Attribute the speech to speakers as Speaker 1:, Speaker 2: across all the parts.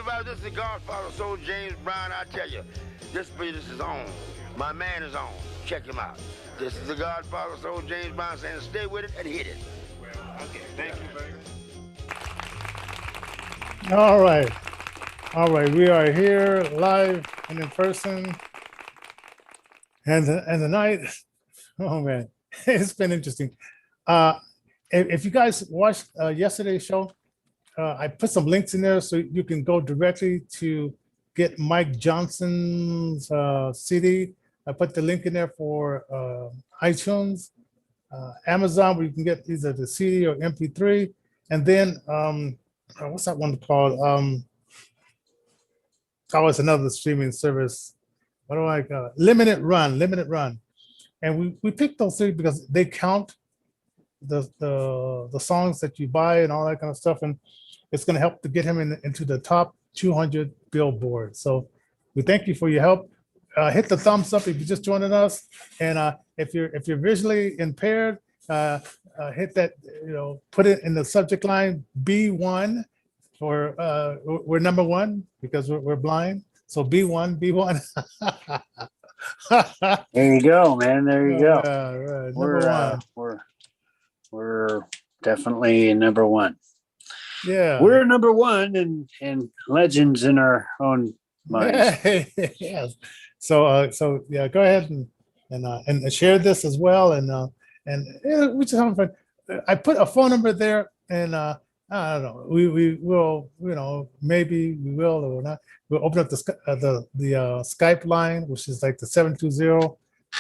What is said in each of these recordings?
Speaker 1: everybody. This is the Godfather Soul, James Brown. I tell you, this business is on. My man is on. Check him out. This is the Godfather Soul, James Brown saying stay with it and hit it. Okay, thank you, baby.
Speaker 2: All right. All right. We are here live and in person. And the night, oh man, it's been interesting. If you guys watched yesterday's show, I put some links in there so you can go directly to get Mike Johnson's CD. I put the link in there for iTunes, Amazon, where you can get either the CD or MP3. And then, what's that one called? It's another streaming service. What do I call it? Limited Run. And we picked those three because they count the songs that you buy and all that kind of stuff. And it's going to help to get him into the top 200 Billboard. So we thank you for your help. Hit the thumbs up if you're just joining us. And if you're visually impaired, hit that, put it in the subject line, B1 for, we're number one because we're blind. So B1.
Speaker 3: There you go, man. There you go.
Speaker 2: Right. Number one.
Speaker 3: We're definitely number one.
Speaker 2: Yeah.
Speaker 3: We're number one and legends in our own minds.
Speaker 2: Yes. So yeah, go ahead and share this as well. And we just having fun. I put a phone number there, and I don't know. We will, maybe we will or not. We'll open up the Skype line, which is like the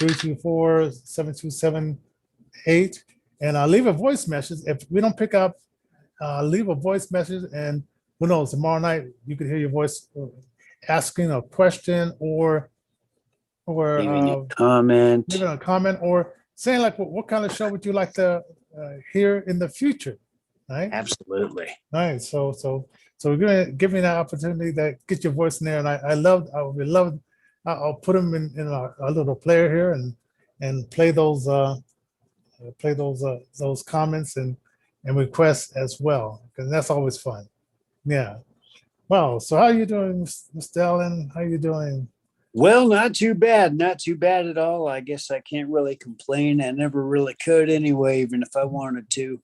Speaker 2: 720-324-7278, and leave a voice message. If we don't pick up, leave a voice message, and who knows? Tomorrow night you could hear your voice asking a question or
Speaker 3: leaving a comment,
Speaker 2: or saying like, what kind of show would you like to hear in the future? Right?
Speaker 3: Absolutely.
Speaker 2: Right. So we're gonna give me that opportunity to get your voice in there, and I would love. I'll put them in our little player here and play those comments and requests as well, because that's always fun. Yeah. Well, so how are you doing, Mr. Allen? How are you doing?
Speaker 3: Well, not too bad at all. I guess I can't really complain. I never really could anyway, even if I wanted to.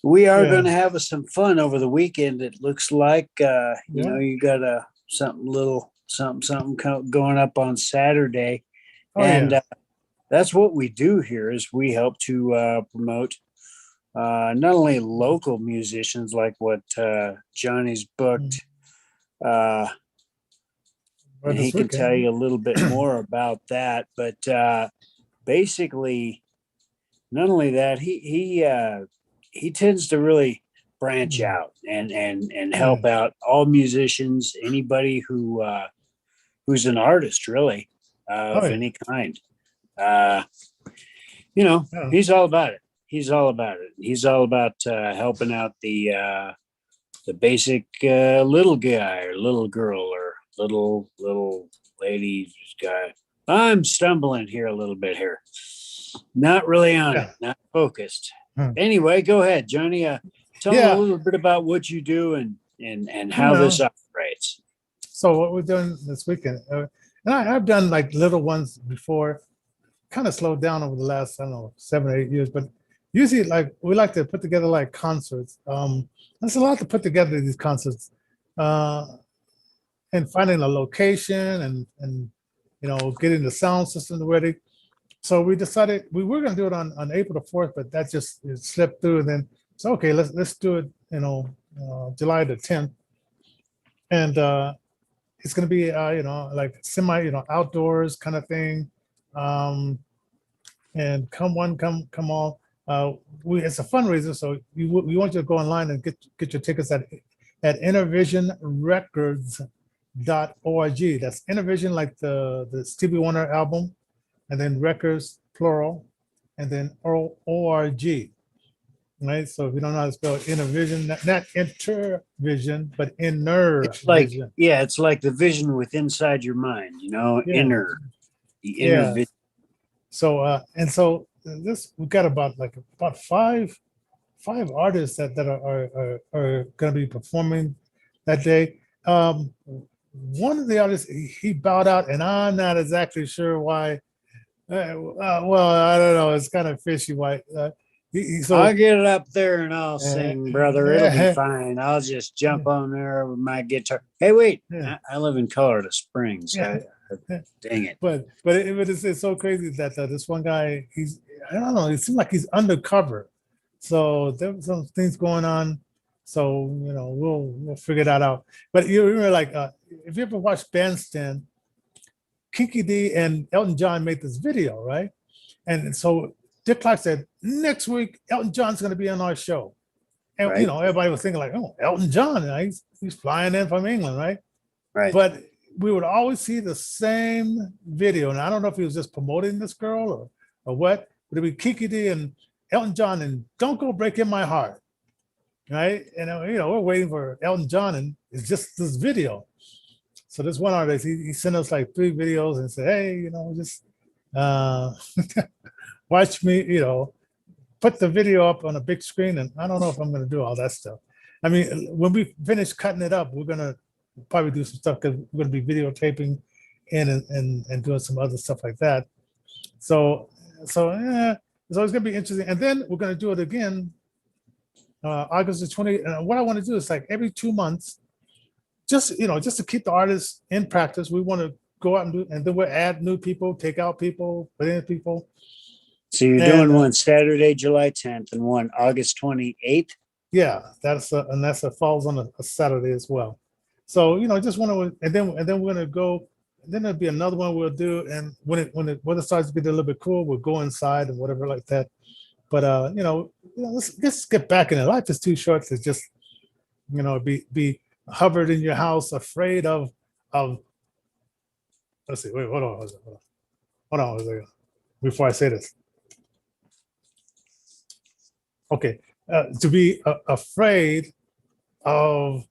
Speaker 3: We are going to have some fun over the weekend. It looks like, you got something going up on Saturday. That's what we do here is we help to promote not only local musicians like what Johnny's booked, and he can tell you a little bit more about that. But basically, not only that, he tends to really branch out and help out all musicians, anybody who's an artist, really, of any kind. He's all about it. He's all about helping out the basic little guy or little girl or little lady guy. I'm stumbling here a little bit here. Not really on it. Not focused. Anyway, go ahead, Johnny. Tell me a little bit about what you do and how this operates.
Speaker 2: So what we're doing this weekend, and I've done like little ones before, kind of slowed down over the last, 7 or 8 years, but usually like we like to put together like concerts. There's a lot to put together these concerts, and finding a location and getting the sound system ready. So we decided we were going to do it on April the 4th, but that just slipped through. And then so okay, let's do it. July the 10th, and it's going to be like semi outdoors kind of thing. And come one, come all. It's a fundraiser, so we want you to go online and get your tickets at InnervisionRecords.org. That's Innervision, like the Stevie Wonder album, and then records plural, and then org. Right. So if you don't know how to spell Innervision, not Intervision, but Innervision.
Speaker 3: It's like the vision within inside your mind. Inner, the inner vision.
Speaker 2: So so this we got about five artists that are going to be performing that day. One of the artists, he bowed out, and I'm not exactly sure why. Well, I don't know. It's kind of fishy. Why? So
Speaker 3: I'll get it up there and I'll sing, brother. It'll be
Speaker 2: yeah,
Speaker 3: fine. I'll just jump on there with my guitar. Hey, wait! I live in Colorado Springs.
Speaker 2: yeah.
Speaker 3: Dang it!
Speaker 2: But it's so crazy that this one guy, I don't know. It seems like he's undercover. So there were some things going on. So we'll figure that out. But you remember, like, if you ever watched Bandstand, Kiki D and Elton John made this video, right? And so Dick Clark said, next week, Elton John's going to be on our show. And,
Speaker 3: Right.
Speaker 2: Everybody was thinking like, oh, Elton John, he's flying in from England, right?
Speaker 3: Right.
Speaker 2: But we would always see the same video. And I don't know if he was just promoting this girl or what, but it'd be Kiki D and Elton John and Don't Go Breaking My Heart, right? And, we're waiting for Elton John, and it's just this video. So this one artist, he sent us like 3 videos and said, hey, just watch me, put the video up on a big screen. And I don't know if I'm going to do all that stuff. I mean, when we finish cutting it up, we're going to probably do some stuff because we're going to be videotaping and doing some other stuff like that. So yeah, it's always going to be interesting. And then we're going to do it again, August the 20th. What I want to do is like every 2 months, just to keep the artists in practice. We want to go out and do, and then we'll add new people, take out people, put in people.
Speaker 3: So you're doing one Saturday, July 10th, and one August 28th.
Speaker 2: Yeah, that falls on a Saturday as well. So just want to, and then we're gonna go. And then there'll be another one we'll do, and when the weather starts to get a little bit cool, we'll go inside and whatever like that. But let's get back in it. Life is too short to just be hovered in your house, afraid of. Let's see. Wait, hold on. Before I say this, okay, to be afraid of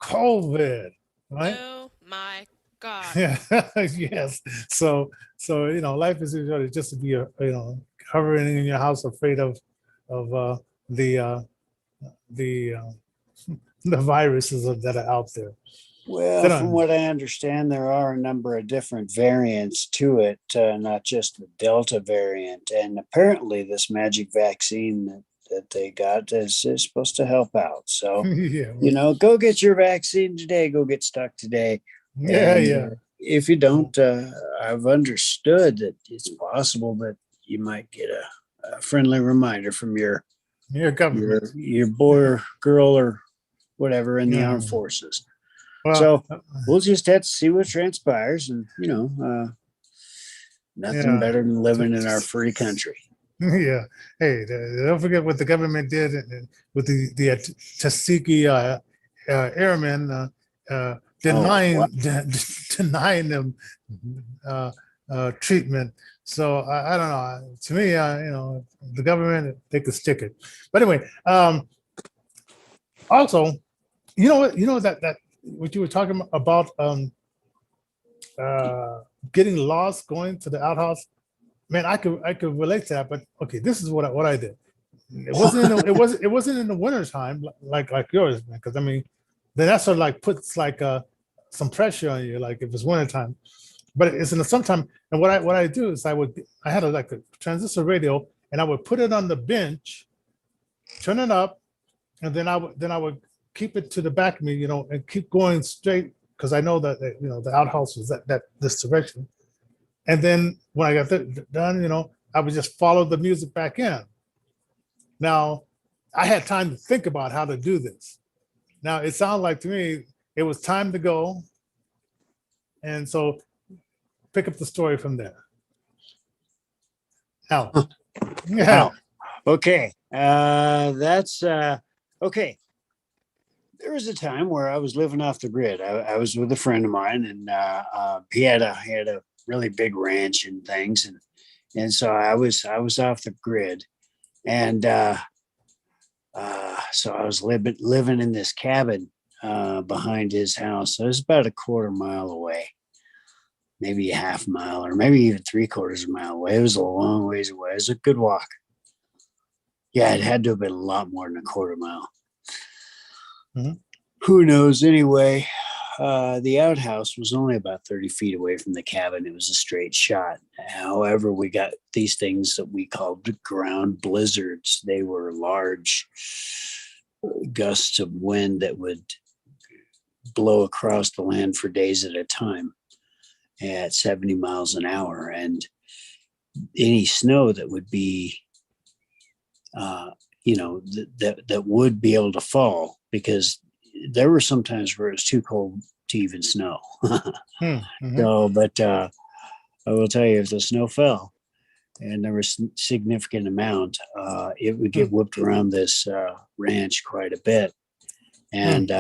Speaker 2: COVID, right?
Speaker 4: Oh my God.
Speaker 2: Yeah, yes. So life is just to be hovering in your house, afraid of the viruses that are out there.
Speaker 3: Well, from what I understand, there are a number of different variants to it, not just the Delta variant. And apparently this magic vaccine that they got is supposed to help out. So,
Speaker 2: yeah,
Speaker 3: go get your vaccine today. Go get stuck today.
Speaker 2: Yeah,
Speaker 3: And,
Speaker 2: yeah.
Speaker 3: If you don't, I've understood that it's possible that you might get a friendly reminder from your
Speaker 2: government,
Speaker 3: your boy or girl or whatever in the armed forces.
Speaker 2: Well,
Speaker 3: so we'll just have to see what transpires, and nothing better than living in our free country.
Speaker 2: Yeah. Hey, don't forget what the government did with the Tuskegee airmen, denying them treatment. So I don't know. To me, the government, they could stick it. But anyway, also, that what you were talking about, getting lost going to the outhouse. Man, I could relate to that. But okay, this is what I did. It wasn't in the winter time like yours, man. Because I mean, then that sort of like puts like some pressure on you, like if it's winter time. But it's in the summertime. And what I do is I had a transistor radio, and I would put it on the bench, turn it up, and then I would keep it to the back of me, and keep going straight, because I know that the outhouse was that this direction. And then when I got done, I would just follow the music back in. Now, I had time to think about how to do this. Now, it sounded like to me it was time to go, and so pick up the story from there. Al. Yeah.
Speaker 3: Okay. That's okay. There was a time where I was living off the grid. I was with a friend of mine, and he had a really big ranch and things, and so I was off the grid, and so I was living in this cabin behind his house. So it was about a quarter mile away, maybe a half mile, or maybe even 3/4 mile away. It was a long ways away. It was a good walk. Yeah, it had to have been a lot more than a quarter mile.
Speaker 2: Mm-hmm.
Speaker 3: who knows? Anyway, the outhouse was only about 30 feet away from the cabin. It was a straight shot. However, we got these things that we called ground blizzards. They were large gusts of wind that would blow across the land for days at a time at 70 miles an hour. And any snow that would be, that would be able to fall, because there were some times where it was too cold to even snow. So, but I will tell you, if the snow fell and there was significant amount, it would get whipped around this ranch quite a bit. And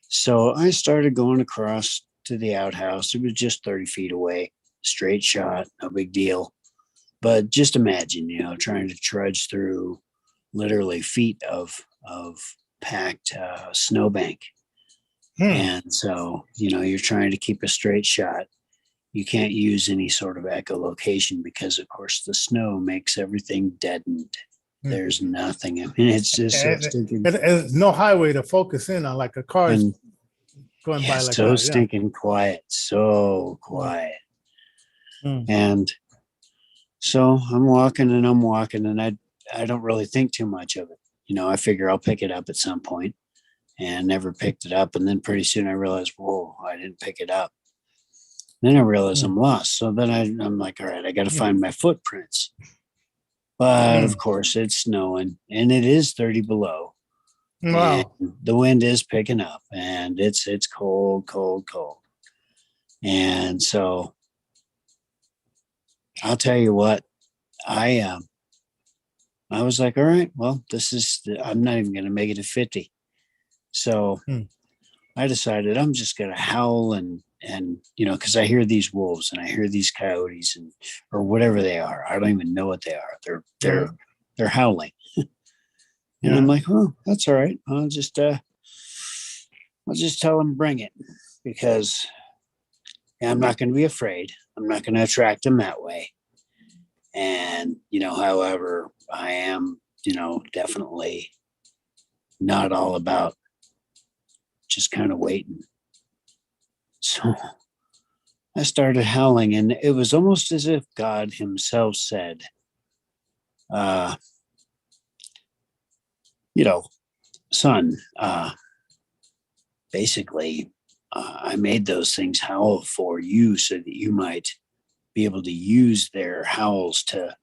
Speaker 3: so I started going across to the outhouse. It was just 30 feet away, straight shot, no big deal. But just imagine, trying to trudge through literally feet of packed snowbank. And so, you're trying to keep a straight shot. You can't use any sort of echolocation because, of course, the snow makes everything deadened. There's nothing. I mean, it's just so stinking.
Speaker 2: There's no highway to focus in on, like a car is going by like
Speaker 3: so
Speaker 2: that.
Speaker 3: stinking quiet, so quiet. And so I'm walking and I don't really think too much of it. I figure I'll pick it up at some point, and never picked it up. And then pretty soon I realized, whoa, I didn't pick it up. Then I realized I'm lost. So then I'm like, all right, I got to find my footprints. But of course it's snowing, and it is 30 below.
Speaker 2: Wow.
Speaker 3: And the wind is picking up, and it's cold, cold, cold. And so I'll tell you what, I was like, all right, well, I'm not even going to make it to 50. So I decided I'm just going to howl and because I hear these wolves and I hear these coyotes or whatever they are. I don't even know what they are. They're howling. And I'm like, oh, that's all right. I'll just tell them bring it, because I'm not going to be afraid. I'm not going to attract them that way. And, however, I am, definitely not all about just kind of waiting. So I started howling, and it was almost as if God himself said, son, basically, I made those things howl for you so that you might be able to use their howls to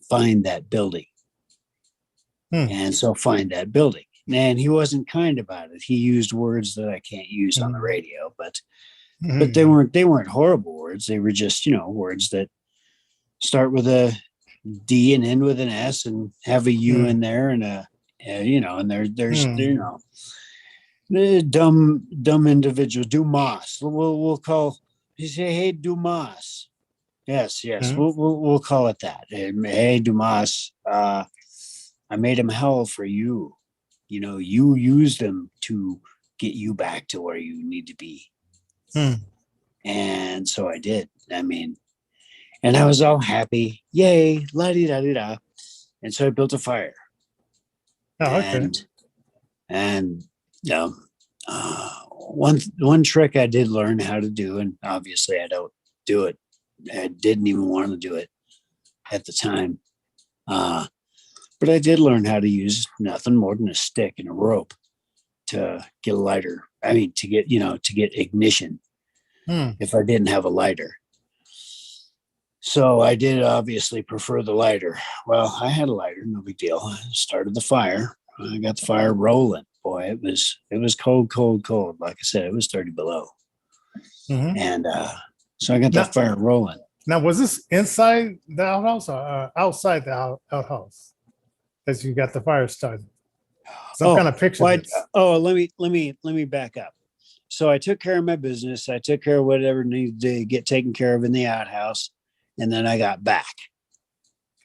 Speaker 3: find that building. And so find that building. And he wasn't kind about it. He used words that I can't use on the radio, but they weren't horrible words. They were just, words that start with a D and end with an S and have a U in there and and there's the dumb individual, Dumas. We'll call, you say, hey, Dumas. Yes. We'll call it that. Hey, Dumas, I made him howl for you. You used them to get you back to where you need to be. And so I did. And I was all happy. Yay, la-di-da-di-da. And so I built a fire.
Speaker 2: Oh, okay.
Speaker 3: And one trick I did learn how to do, and obviously I don't do it. I didn't even want to do it at the time. But I did learn how to use nothing more than a stick and a rope to get a lighter. To get ignition if I didn't have a lighter. So I did obviously prefer the lighter. Well, I had a lighter, no big deal. I started the fire. I got the fire rolling. Boy, it was cold, cold, cold. Like I said, it was 30 below. And so I got that fire rolling.
Speaker 2: Now, was this inside the outhouse or outside the outhouse as you got the fire started? Some kind of picture.
Speaker 3: Let me back up. So I took care of my business. I took care of whatever needed to get taken care of in the outhouse, and then I got back.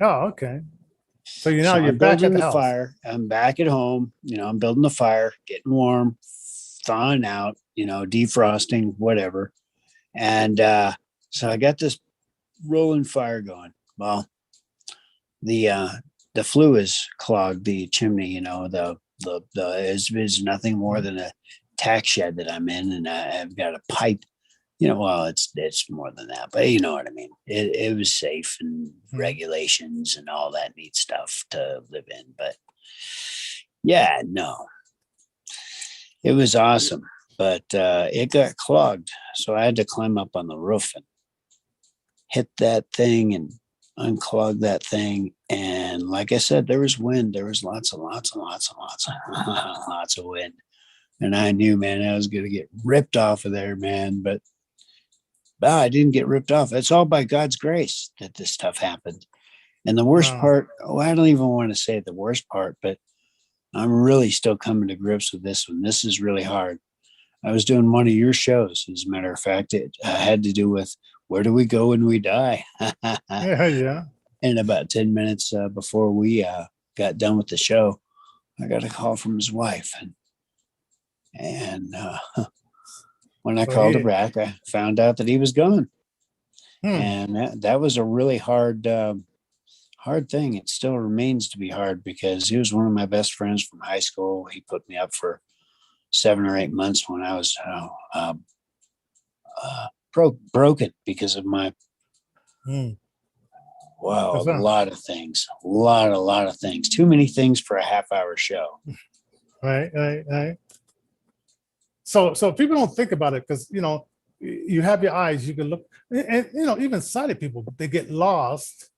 Speaker 2: Oh, okay. So you're back at the house.
Speaker 3: Fire. I'm back at home. I'm building the fire, getting warm, thawing out. Defrosting, whatever. And so I got this rolling fire going. Well, the flue is clogged the chimney. The It's nothing more than a tack shed that I'm in, and I've got a pipe. Well, it's more than that, but you know what I mean. It was safe and regulations and all that neat stuff to live in. But yeah, no, it was awesome, but it got clogged, so I had to climb up on the roof and hit that thing and unclog that thing. And like I said, there was wind. There was lots of wind. And I knew, man, I was going to get ripped off of there, man. But I didn't get ripped off. It's all by God's grace that this stuff happened. And the worst part, I don't even want to say the worst part, but I'm really still coming to grips with this one. This is really hard. I was doing one of your shows. As a matter of fact, it had to do with where do we go when we die?
Speaker 2: Yeah. And
Speaker 3: about 10 minutes before we got done with the show, I got a call from his wife. And when I called her back, I found out that he was gone. And that was a really hard thing. It still remains to be hard because he was one of my best friends from high school. He put me up for 7 or 8 months when I was broken because of my a lot of things, a lot of things, too many things for a half-hour show.
Speaker 2: Right. So people don't think about it because you have your eyes, you can look, and even sighted people, they get lost,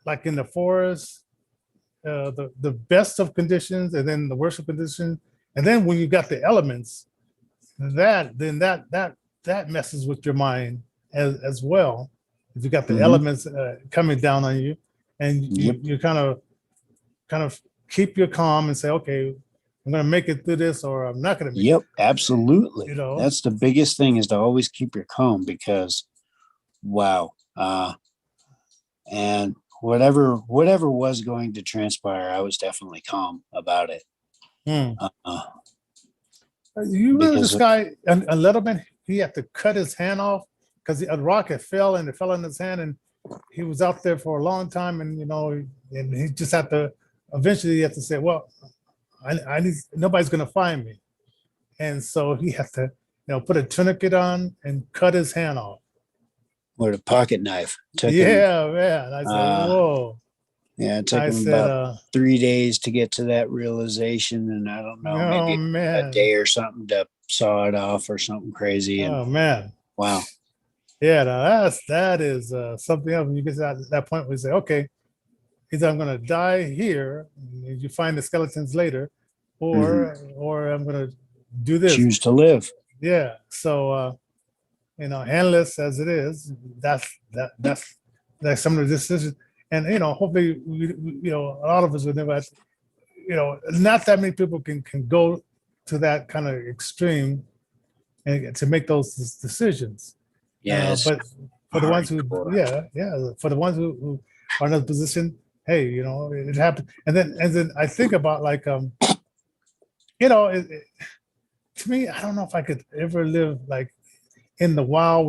Speaker 2: like in the forest, the best of conditions, and then the worst of conditions, and then when you got the elements, that messes with your mind as well. If you got the elements coming down on you, and you kind of keep your calm and say, okay, I'm going to make it through this, or I'm not going to make it.
Speaker 3: Absolutely. That's the biggest thing, is to always keep your calm, because and whatever was going to transpire, I was definitely calm about it.
Speaker 2: You remember this guy, a Letterman? He had to cut his hand off because a rocket fell and it fell in his hand, and he was out there for a long time, and and he just had to eventually have to say, well, I need, nobody's going to find me, and so he had to put a tourniquet on and cut his hand off
Speaker 3: with a pocket knife.
Speaker 2: Man. I said, whoa.
Speaker 3: Yeah, it took him about 3 days to get to that realization, and I don't know, maybe a day or something to saw it off or something crazy. And,
Speaker 2: man.
Speaker 3: Wow.
Speaker 2: Yeah, that is something else. When you get to that point where you say, okay, either I'm going to die here, and you find the skeletons later, or I'm going to do this.
Speaker 3: Choose to live.
Speaker 2: Yeah. So, handless as it is, that's some of the decisions. And, hopefully, a lot of us would never, not that many people can go to that kind of extreme and to make those decisions. But for the ones who, for the ones who are in a position, hey, it happened. And then I think about to me, I don't know if I could ever live like in the wild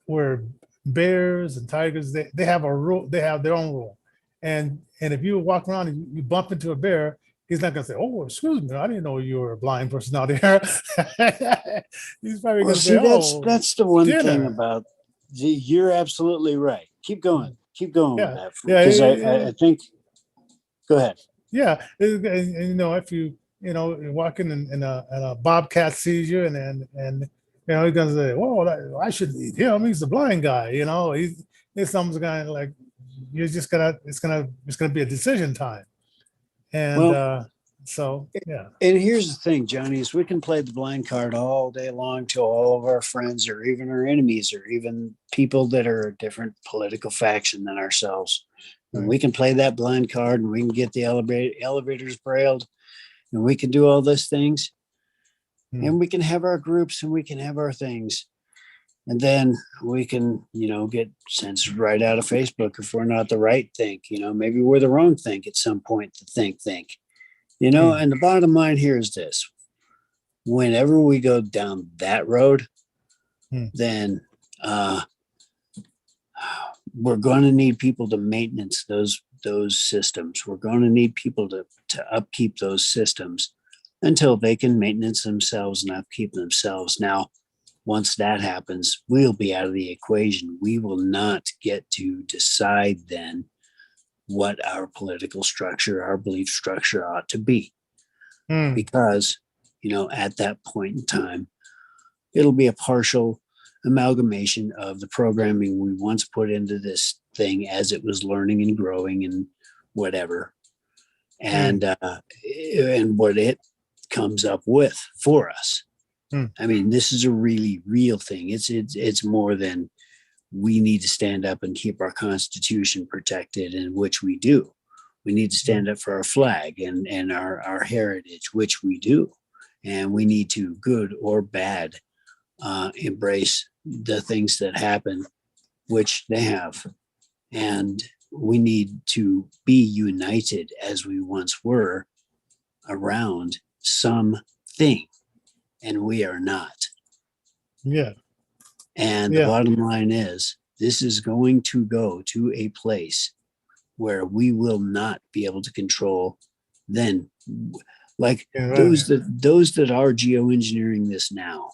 Speaker 2: where bears and tigers, they have a rule, they have their own rule. And if you walk around and you bump into a bear, he's not going to say, oh, excuse me, I didn't know you were a blind person out here. He's probably going to say,
Speaker 3: that's the one thing about, you're absolutely right. Keep going with that. Because I think, go ahead.
Speaker 2: Yeah. And if you're walking and a bobcat sees you and he's going to say, well, I shouldn't eat him. He's the blind guy. He's someone's going to like, you're just going to, it's going to be a decision time. And And
Speaker 3: here's the thing, Johnny, is we can play the blind card all day long to all of our friends, or even our enemies, or even people that are a different political faction than ourselves. And we can play that blind card, and we can get the elevators brailled, and we can do all those things. And we can have our groups, and we can have our things. And then we can, get censored right out of Facebook if we're not the right think. Maybe we're the wrong think at some point to think. And the bottom line here is this. Whenever we go down that road, then we're going to need people to maintenance those those systems. We're going to need people to upkeep those systems until they can maintenance themselves and upkeep themselves. Now, once that happens, we'll be out of the equation. We will not get to decide then what our political structure, our belief structure ought to be. Because, at that point in time, it'll be a partial amalgamation of the programming we once put into this thing as it was learning and growing and whatever. And what it comes up with for us. I mean, this is a really real thing. It's more than we need to stand up and keep our Constitution protected, and which we do. We need to stand up for our flag and our heritage, which we do. And we need to, good or bad, embrace the things that happen, which they have. And we need to be united as we once were around something. And we are not.
Speaker 2: Yeah.
Speaker 3: And the bottom line is, this is going to go to a place where we will not be able to control then. Like those that are geoengineering this now,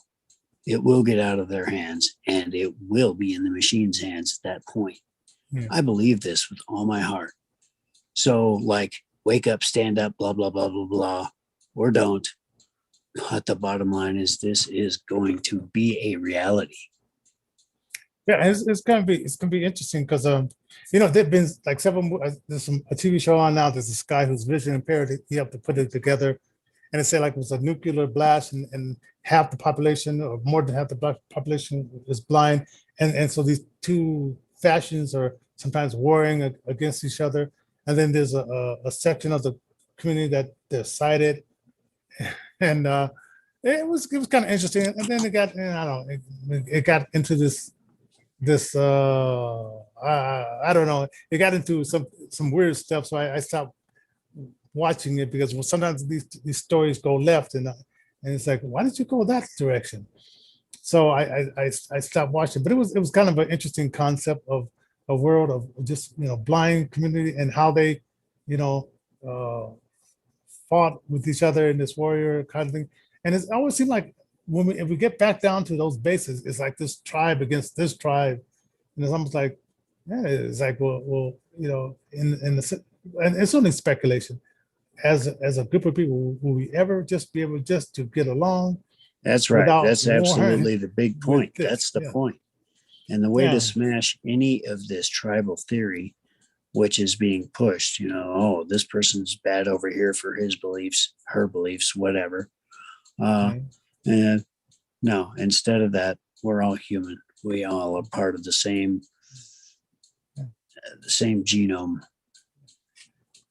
Speaker 3: it will get out of their hands and it will be in the machine's hands at that point. I believe this with all my heart. So like, wake up, stand up, blah, blah, blah, blah, blah, or don't. But the bottom line is, this is going to be a reality.
Speaker 2: Yeah, it's gonna be interesting because there've been like there's a TV show on now. There's this guy who's vision impaired. He had to put it together, and it said like it was a nuclear blast, and half the population or more than half the population is blind, and so these two factions are sometimes warring against each other, and then there's a section of the community that they're sighted, and it was kind of interesting, and then it got it got into this I don't know, it got into some weird stuff, so I stopped watching it because sometimes these stories go left, and it's like, why did you go that direction? So I stopped watching, but it was kind of an interesting concept of a world of just blind community and how they fought with each other in this warrior kind of thing. And it's always seemed like if we get back down to those bases, it's like this tribe against this tribe, and it's almost like, it's like, well, and it's only speculation. As a group of people, will we ever just be able just to get along?
Speaker 3: That's right. That's absolutely the big point. That's the point. And the way to smash any of this tribal theory, which is being pushed, this person's bad over here for his beliefs, her beliefs, whatever. And no, instead of that, we're all human. We all are part of the same genome.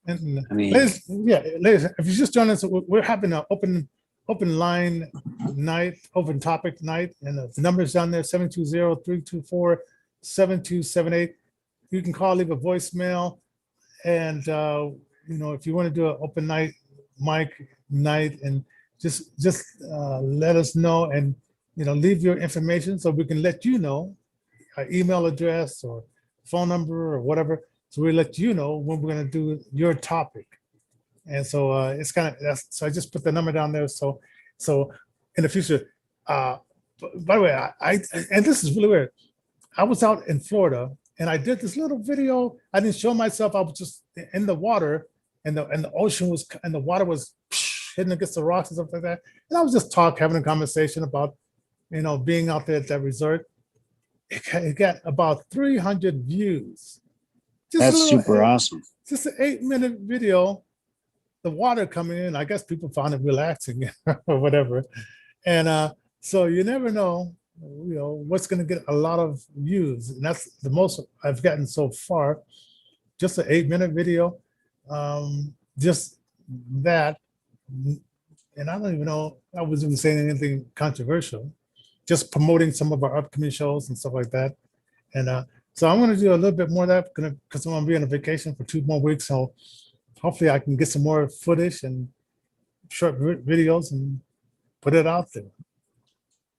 Speaker 2: And,
Speaker 3: I mean,
Speaker 2: ladies, if you just join us, we're having an open line night, open topic night, and the number's down there, 720-324-7278. You can call, leave a voicemail, and if you want to do an open night, mic night, and just let us know, and leave your information so we can let you know, our email address or phone number or whatever, so we'll let you know when we're going to do your topic. And so it's kind of, so I just put the number down there. So in the future, by the way, and this is really weird. I was out in Florida and I did this little video. I didn't show myself. I was just in the water, and the ocean was, and the water was hitting against the rocks and stuff like that. And I was just having a conversation about, being out there at that resort. It got about 300 views.
Speaker 3: That's super awesome.
Speaker 2: Just an 8-minute video, the water coming in. I guess people found it relaxing or whatever. And so you never know, what's going to get a lot of views. And that's the most I've gotten so far. Just an 8-minute video. Just that. And I don't even know, I wasn't saying anything controversial, just promoting some of our upcoming shows and stuff like that. And so I'm going to do a little bit more of that because I'm going to be on a vacation for 2 more weeks. So hopefully I can get some more footage and short videos and put it out there.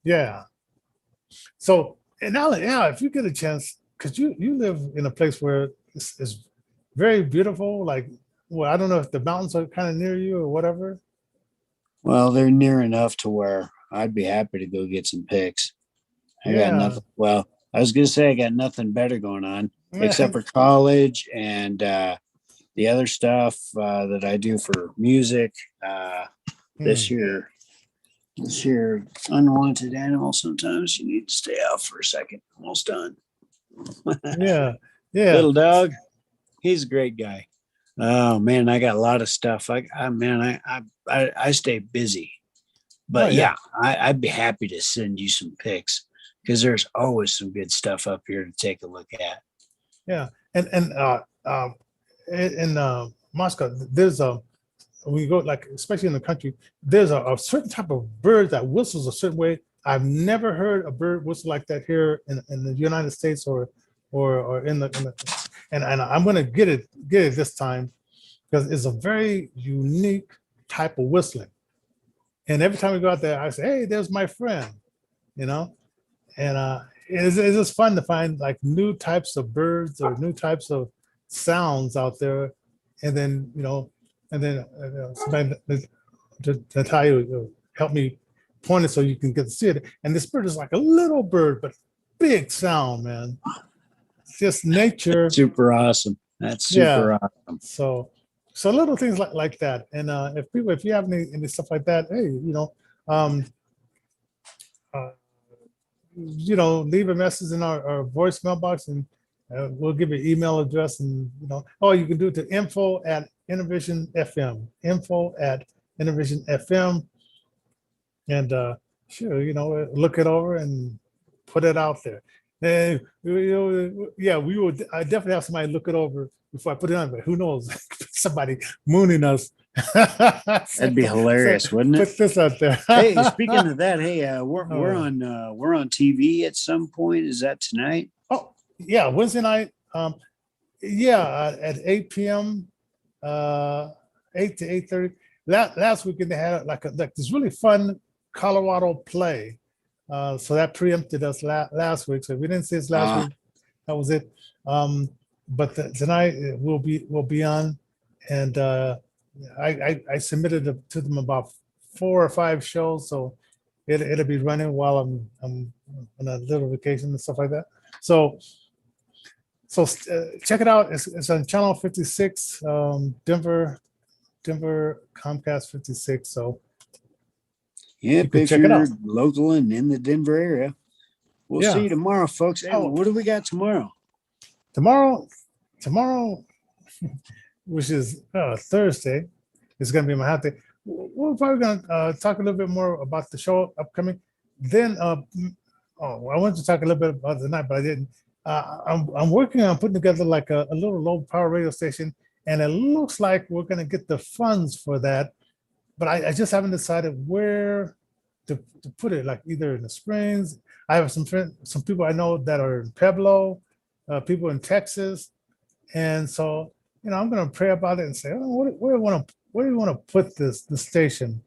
Speaker 2: Yeah. So, and now, if you get a chance, because you live in a place where it's very beautiful. Like, well, I don't know if the mountains are kind of near you or whatever.
Speaker 3: Well, they're near enough to where I'd be happy to go get some pics. I got
Speaker 2: Yeah.
Speaker 3: nothing. Well, I was gonna say I got nothing better going on except for college and the other stuff that I do for music. This year, unwanted animal. Sometimes you need to stay out for a second. Almost done.
Speaker 2: Yeah. Yeah.
Speaker 3: Little dog. He's a great guy. Oh man, I got a lot of stuff. I stay busy, but I'd be happy to send you some pics because there's always some good stuff up here to take a look at.
Speaker 2: Yeah, and in Moscow, there's when you go, like, especially in the country, there's a certain type of bird that whistles a certain way. I've never heard a bird whistle like that here in the United States or in the and I'm gonna get it this time because it's a very unique type of whistling. And every time we go out there, I say, "Hey, there's my friend," you know, and it's just fun to find like new types of birds or new types of sounds out there, and then somebody to tell you, help me point it so you can get to see it. And this bird is like a little bird, but big sound, man. It's just nature.
Speaker 3: Super awesome. That's super awesome.
Speaker 2: So little things like that. And if you have any stuff like that, hey, leave a message in our voicemail box, and we'll give you an email address, and you can do it to info@Innervision.fm, info@Innervision.fm, and look it over and put it out there. And we will. I definitely have somebody look it over before I put it on, but who knows? Somebody mooning us.
Speaker 3: That'd be hilarious, wouldn't it?
Speaker 2: Put this out there.
Speaker 3: Hey, speaking of that, we're on TV at some point. Is that tonight?
Speaker 2: Oh yeah, Wednesday night. At 8 p.m. 8 to 8:30. Last weekend they had like this really fun Colorado play. So that preempted us last week. So if we didn't see it last week, that was it. But tonight we'll be on, and I submitted to them about 4 or 5 shows, so it'll be running while I'm on a little vacation and stuff like that. So check it out. It's on channel 56, Denver Comcast 56. So
Speaker 3: yeah,
Speaker 2: you can
Speaker 3: if
Speaker 2: check it
Speaker 3: you're
Speaker 2: out.
Speaker 3: local and in the Denver area. We'll see you tomorrow, folks. Hey, what do we got tomorrow?
Speaker 2: Tomorrow, which is Thursday, is going to be my hot day. We're probably going to talk a little bit more about the show upcoming. Then, I wanted to talk a little bit about tonight, but I didn't. I'm working on putting together like a little low power radio station, and it looks like we're going to get the funds for that, but I just haven't decided where to put it. Like either in the Springs. I have some people I know that are in Pueblo. People in Texas, and so I'm going to pray about it and say, where do you want to put the station?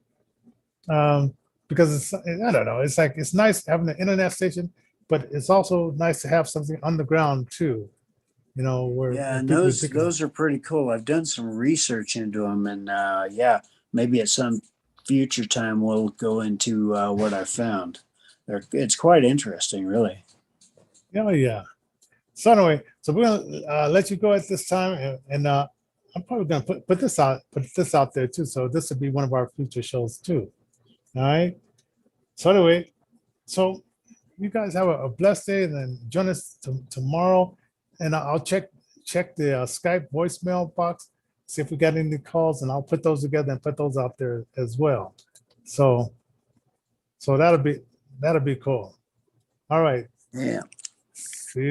Speaker 2: Because I don't know. It's nice having an internet station, but it's also nice to have something on the ground too.
Speaker 3: And those are pretty cool. I've done some research into them, and maybe at some future time we'll go into what I found. It's quite interesting, really.
Speaker 2: Yeah. So anyway, we're gonna let you go at this time, and I'm probably gonna put this out there too. So this will be one of our future shows too. All right. So anyway, you guys have a blessed day, and then join us tomorrow, and I'll check the Skype voicemail box, see if we got any calls, and I'll put those together and put those out there as well. So that'll be cool. All right.
Speaker 3: Yeah.
Speaker 2: See you.